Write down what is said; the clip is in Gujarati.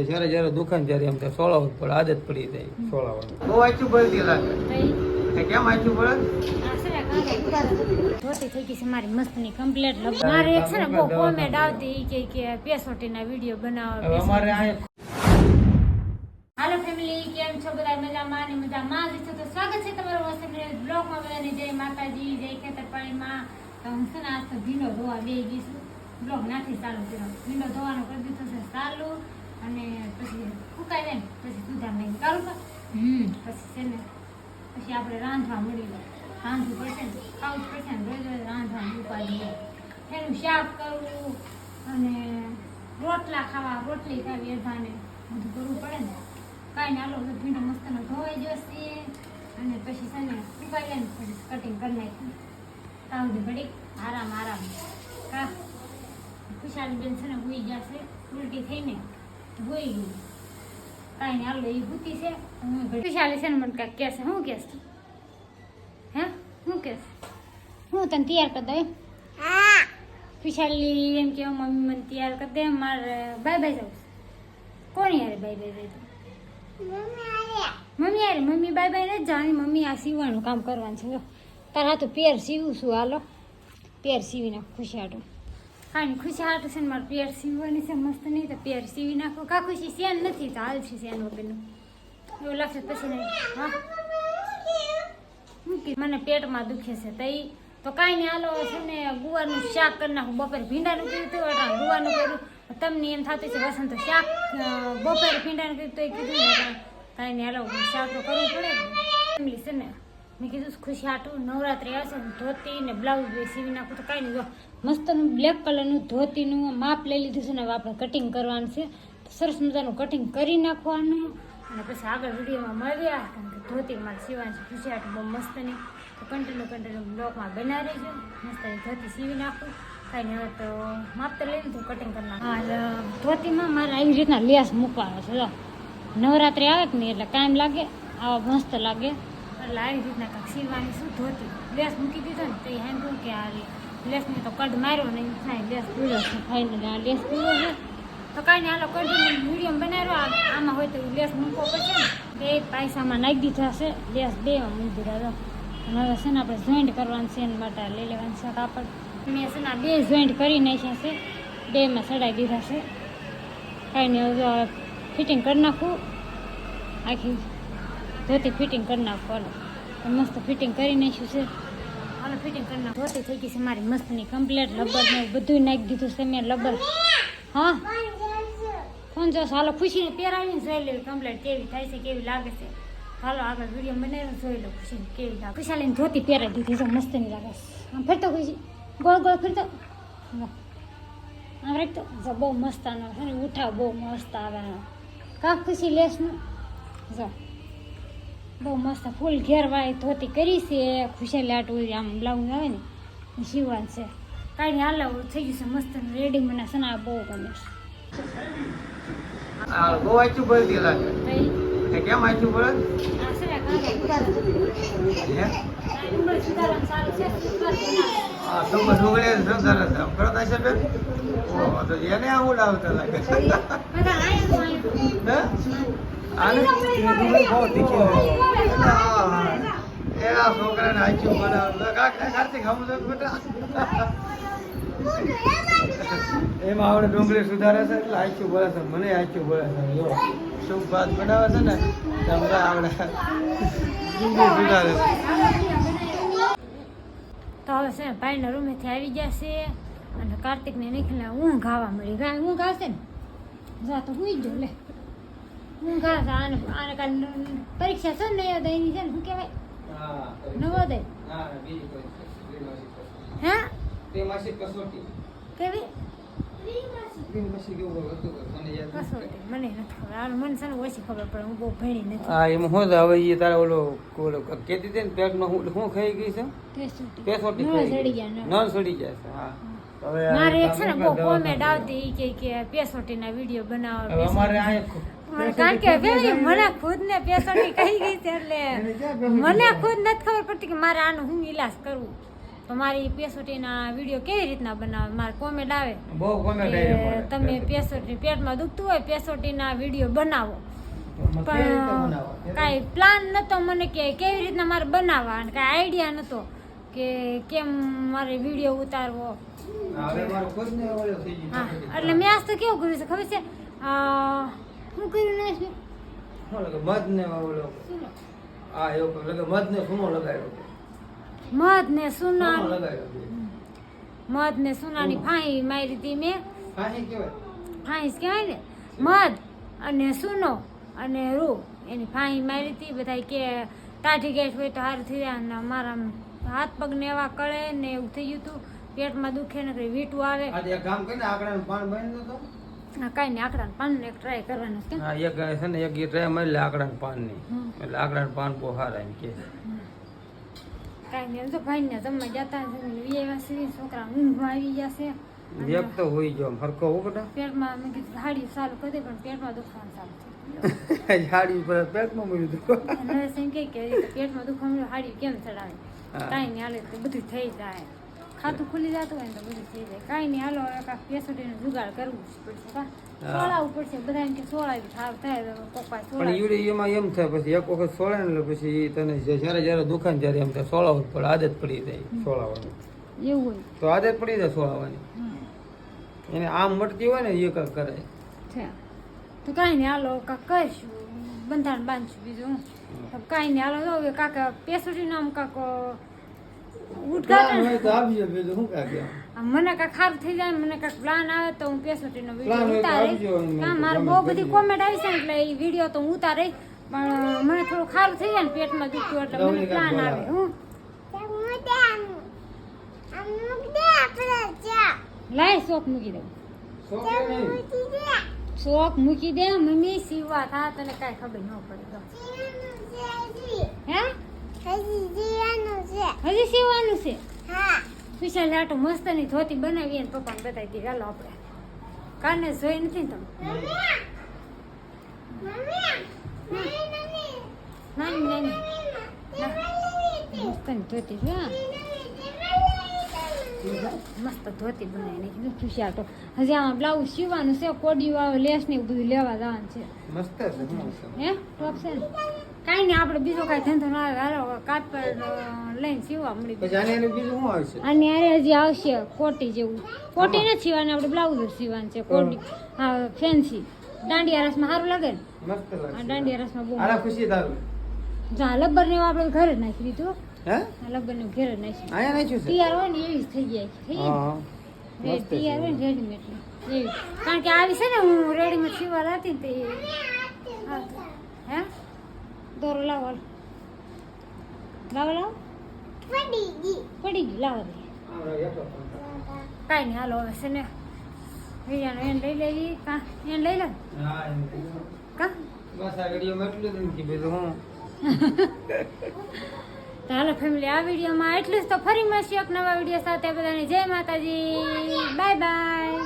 જ્યારે જ્યારે દુકાન ત્યારે એમ તો સોળાવું પડે, આદત પડી જાય સોળાવાનું. બહુ આચું પડતી લાગે. કેમ આચું પડે? ધોતી થઈ ગઈ છે મારી મસ્તની કમ્પ્લીટ. મારે એક છે ને બહુ કોમેન્ટ આવતી કે પેસોટીના વિડીયો બનાવો. અમારે આ હાલો ફેમિલી, કેમ છો બધા? મજામાં ને મજામાં જ છો. તો સ્વાગત છે તમારું વસંત બ્લોગમાં. બધાને જય માતાજી, જય ખેતરપાણીમાં. તો હું છે ને આજ તો ભીંડો ધોવા બેસી ગઈ છું. બ્લોગ નાથી ચાલુ કર્યો. ભીંડો ધોવાનો કરી દીધો છે ચાલુ, અને પછી ફૂકાઈ જાય ને પછી સુધા મેં કાઢું પછી છે ને પછી આપણે રાંધવા મળી જાય. રાંધવું પડશે ને, ખાવું જ પડશે ને, રોજ રોજ રાંધવાનું ઉપાડી એનું શાક કરવું અને રોટલા ખાવા, રોટલી ખાવી, અધાને બધું કરવું પડે ને. કાંઈ ના, આલો ભીંડો મસ્તનો ધોવાઈ જશે અને પછી છે ને ઉપાઈ લે ને પછી કટિંગ કરી નાખી. ત્યાં સુધી ઘડી આરામ કા ખુશાલી બેન છે ને હોઈ જશે, ઉલટી થઈને હોઈ ગઈ. કાંઈ નહીં, આલો એ ભૂતી છે. ખુશાલી છે ને મને કાંઈક કહેશે. શું કહેશે? હે શું કહેશે? હું તને તૈયાર કરી દઉં? ખુશાલી એમ કે મમ્મી મને તૈયાર કરી દે, મારે બાય બાય જવું. કોની યારે બાય બાય જાય? મમ્મી યારે. મમ્મી બાય બાય નથી જવાની, મમ્મી આ સીવવાનું કામ કરવાનું છે. જો તારા તો પેર સીવું છું, હાલો પેર સીવી નાખો ખુશી હાટું. કાંઈ ખુશી હાટું છે ને મારે પેર સીવવાની છે મસ્ત. નહીં તો પેર સીવી નાખો. કા ખુશી સેન નથી તો હાલ છે સેન વગરનું એવું લાગશે પછી નહીં. હા મને પેટમાં દુખે છે તઈ તો કાંઈ નહીં, હાલો છે ને ગુવારનું શાક કરી નાખું. બપોરે ભીંડાનું કર્યું હતું, એટલે ગુવારનું કર્યું. તમને એમ થતું છે વસંત શાક બપોરે ભીંડાનું કર્યું તો એ કીધું ને કાંઈ નહીં, હાલો શાક તો કરવું પડે ને. ફેમિલી છે ને મેં કીધું ખુશી હાટું નવરાત્રી આવશે ને ધોતી ને બ્લાઉઝ બે સીવી નાખું. તો કાંઈ નહીં, જો મસ્તનું બ્લેક કલરનું ધોતીનું માપ લઈ લીધું છે ને. હવે આપણે કટિંગ કરવાનું છે, તો સરસ મજાનું કટિંગ કરી નાખવાનું અને પછી આગળ વિડીયોમાં મળ્યા. કારણ કે ધોતી મારે સીવાની છે ખુશી હાટું બહુ મસ્તની. તો કન્ટિન્યુ બ્લોકમાં બનાવી રહેજો. મસ્તની ધોતી સીવી નાખું. કાંઈ નહીં, હવે તો માપ તો લઈ લીધું, કટિંગ કરી નાખું. હા, ધોતીમાં મારે આવી રીતના લેસ મૂકવાનો છે. જો નવરાત્રી આવે કે નહીં એટલે કાયમ લાગે, આવા મસ્ત લાગે. એટલે આવી રીતના કાંઈક સીવવાની શું ધોતી લેસ મૂકી દીધો ને તો એ હેન્ડું કે આ લેસને તો કડ માર્યો નહીં થાય, લેસ પીળો છે ફાઇનલી. આ લેસ પીળો છે તો કાંઈ નહીં, હાલો કન્ટિન્યુ મીડિયમ બનાવ્યો. આમાં હોય તો લેસ મૂકવો પડશે ને. બે પૈસામાં નાખી દીધા છે લેસ, બેમાં મૂકી દીધા. અને હવે છે ને આપણે જોઈન્ટ કરવાનું છે, એના માટે લઈ લેવાનું છે કાપડ. મેં છે ને બે જોઈન્ટ કરી નાખ્યા છે, બેમાં ચડાવી દીધા છે. કાંઈ નહીં, હવે ફિટિંગ કરી નાખું. આખી ધોતી ફિટિંગ કરી નાખું. હાલો મસ્ત ફિટિંગ કરી નાખ્યું છે. હાલો ફિટિંગ કરી નાખું. ધોતી થઈ ગઈ છે મારી મસ્તની કમ્પ્લીટ. લબર ને બધું નાખી દીધું છે મેં. લબર હા ફોન જોશ. હાલો ખુશીને પહેરાવીને જોઈ લેવી કમ્પ્લીટ કેવી થાય છે, કેવી લાગે છે. હાલો આગળ વિડીયો બનાવીને જોઈ લો ખુશીને કેવી લાગે. ખુશાલીને ધોતી પહેરાવી દીધી છે, મસ્તની લાગે છે. આમ ફરતો ખુશી ગોળ ગોળ ફરતો આમ રાખતો જો બહુ મસ્ત આનો છે ને ઉઠાવ બહુ મસ્ત આવે. કા ખુશી લેસનું જો બહુ મસ્ત ફૂલ ઘેરવાળી ધોતી કરી છે. ખુશાલી આટલું આમ બ્લાઉઝ આવે ને એ સીવવાનું છે. કાંઈ નહીં, હાલો થઈ ગયું છે મસ્ત રેડી. મને છે ને આ બહુ ગમે છે. બહુ આચું પડતી લાગે. કેમ આચું પડે? હા તો ડુંગળી સરસ કરતા છે બેન. તો એને આવું લાવતા લાગે. એના છોકરાને આચું બનાવ કાર્તિક હમ બેટા એમાં આપણે ડુંગળી સુધારે છે એટલે આચું બોલે છે. મને આચું બોલે છે. જો શુભ ભાત બનાવે છે ને આપણે ડુંગળી સુધારે છે. તો હવે છે ને ભાઈના રૂમેથી આવી જશે અને કાર્તિકને નીકળીને ઊંઘ આવવા મળી. ગાય ઊંઘ આવશે ને જા તો હુઈ જો લે ઊંઘ આવશે. આને કાલ પરીક્ષા છે ને એની છે ને શું કહેવાય નવોદય. હે કેવી કસોટી મને નથી ખબર. મને છે ને ઓછી ખબર પડે, હું બહુ ભણી નથી. હા એમાં શું હવે એ તારા ઓલો કહેતી હતી ને પેટમાં શું ખાઈ ગઈ છે? પેસોટી નળ સડી જાય છે. હા મારે એક છે ને બહુ કોમેન્ટ આવતી કે પેસોટીના વિડીયો બનાવો. અમારે કારણ કે મને ખુદ ને પેસોટી કહી ગઈ છે એટલે મને ખુદ નથી ખબર પડતી કે મારે આનું હું ઈલાજ કરવું. તો મારી પેસોટીના વિડીયો કેવી રીતના બનાવે, મારે કોમેન્ટ આવે બહુ કોમેન્ટ કે આવી મળે. તમે પેસોટી પેટમાં દુખતું હોય પેસોટીના વિડીયો બનાવો, તો કેવી રીતે પણ બનાવવા? કાંઈ પ્લાન નતો મને કે કેવી રીતના મારે બનાવવા, અને કાંઈ આઈડિયા નતો કે કેમ મારે વિડીયો ઉતારવો. હવે મારું ખુદને ઓલો થઈ ગયું. હા એટલે મેં આજ તો કેવું કર્યું છે ખબર છે, શું કર્યું ને શું લાગે? મધને ઓલો આ એવું લાગે મધને સૂનો લગાવ્યો. મધ ને સૂનો સુના, લગાવ્યો છે. મધ ને સુનાની ફાંઈ મારી હતી મેં. ફાંસી કહેવાય. ફાંઈ કહેવાય ને, મધ અને સુનો અને રૂ એની ફાંઈ મારી હતી. બધા કે ટાઢી ગેસ હોય તો સારું થઈ જાય, અને મારા હાથ પગ ને એવા કળે ને એવું થઈ ગયું હતું, પેટમાં દુખે ને વીટું આવે. આજે એક કામ કરીને આકડાનું પાન બની દો. હા કાંઈ નહીં, આકડાનું પાનનું એક ટ્રાય કરવાનું છે. હા એક છે ને એક ટ્રાય મળી લે આકડાનું પાનની. એટલે આકડાનું પાન બહુ સારા એમ કે. કાંઈ નહીં, તો ભાઈને જમવા જતા છોકરા ઊંઘમાં આવી જશે. એક તો હોઈ ગયો હરખો ઉગડા. પેટમાં મેં કીધું હાડી ચાલુ કરી દે, પણ પેટમાં દુખવાનું ચાલુ થયું. હાડી પર પેટમાં મળ્યું હતું. નરેશ એમ કહે કે પેટમાં દુખવા મળ્યું, હાડી કેમ ચડાવે? કાંઈ નહીં, હાલે તો બધું થઈ જાય. ખાતું ખુલી જતું હોય ને તો બધું થઈ જાય. કાંઈ નહીં, હાલો હવે કાંઈક પેસોટીનું જુગાડ કરવું જ પડશે. કા સોળાવવું પડશે, બધા એમ કે સોળાવી સારું થાય તો પપ્પા પણ સોળાવી. યુરી એમાં એમ થાય પછી એક વખત સોળે ને એટલે પછી તને જ્યારે જ્યારે દુકાન ત્યારે એમ થાય સોળાવું પડે, આદત પડી જાય સોળાવાની. એવું હોય તો આદત પડી જાય સોળાવાની. એને આમ મટતી હોય ને એ કાંઈક કરે. છે તો કાંઈ નહીં, હાલો કાંક કરીશું, બંધારણ બાંધશું બીજું હું. કાંઈ નહીં, હાલો તો હવે કાંક પેસોટીનું આમ કાંક ઉદઘાટન. તો આપજો બીજું શું કાંઈ. મને કાંઈક સારું થઈ જાય, મને કાંઈક પ્લાન આવે તો હું પેસોટીનો Plan વિડીયો હોય તો ઉતારે. આપજો અને હા મારે બહુ બધી કોમેન્ટ આવી છે ને એટલે એ વિડીયો તો હું ઉતારે, પણ મને થોડું સારું થઈ જાય ને પેટમાં દુખ્યું એટલે મને પ્લાન આવે. હું લાય શોખ મૂકી દઉં, શોખ મૂકી દે મમ્મી, સીવા થા તને કાંઈ ખબર ન પડે તો. હે હજી સીવાનું છે? વિશાલ આટો મસ્ત ની ધોતી બનાવી ને પપ્પાને બતાવી દીધી. ચાલો આપણે કાને જોઈ નથી ને તમે? નાની નાની મસ્ત ની ધોતી છે. મસ્ત ધોતી બનાવી નાખી ખુશિયા તો. હજી આમાં બ્લાઉઝ સીવાનું છે, કોડી વાળો લેસ ને એવું બધું લેવા જવાનું છે. મસ્ત છે. હે ટોપ છે ને? કાંઈ નહીં, આપણે બીજો કાંઈ ધંધો ના આવે. હાલો કાપડ લઈને સીવા મળી. પછી આને એનું બીજું શું આવશે? અને અરે હજી આવશે કોટી જેવું. કોટી નથી સીવાની, આપણે બ્લાઉઝ જ સીવાનું છે. કોટી હા ફેન્સી દાંડિયા રસમાં સારું લાગે ને? મસ્ત આ લાગશે. દાંડિયા રસમાં બહુ આલા ખુશી તારું. જા લબ્બર ને આપણે ઘરે જ નાખી દીધું. હે લબ્બર ને ઘરે જ નાખી. આયા નાખ્યું છે? તૈયાર હોય ને એવી જ થઈ જાય. હા તૈયાર હોય ને રેડીમેડ એવી. કારણ કે આવી છે ને હું રેડીમેડ સીવા લાતી ને તે હા. હે દોરો લાવો લાવો લાવો પડી ગઈ લાવો દે. કાંઈ નહીં, હાલો હવે છે ને વિયાનો એને લઈ લેવી. કા એને લઈ લે હા કા બસ આ વિડીયોમાં એટલું જ નથી બીજું હું. તો હાલો ફેમિલી, આ વિડીયોમાં એટલું જ. તો ફરી મળશું એક નવા વિડીયો સાથે. બધાને જય માતાજી, બાય બાય.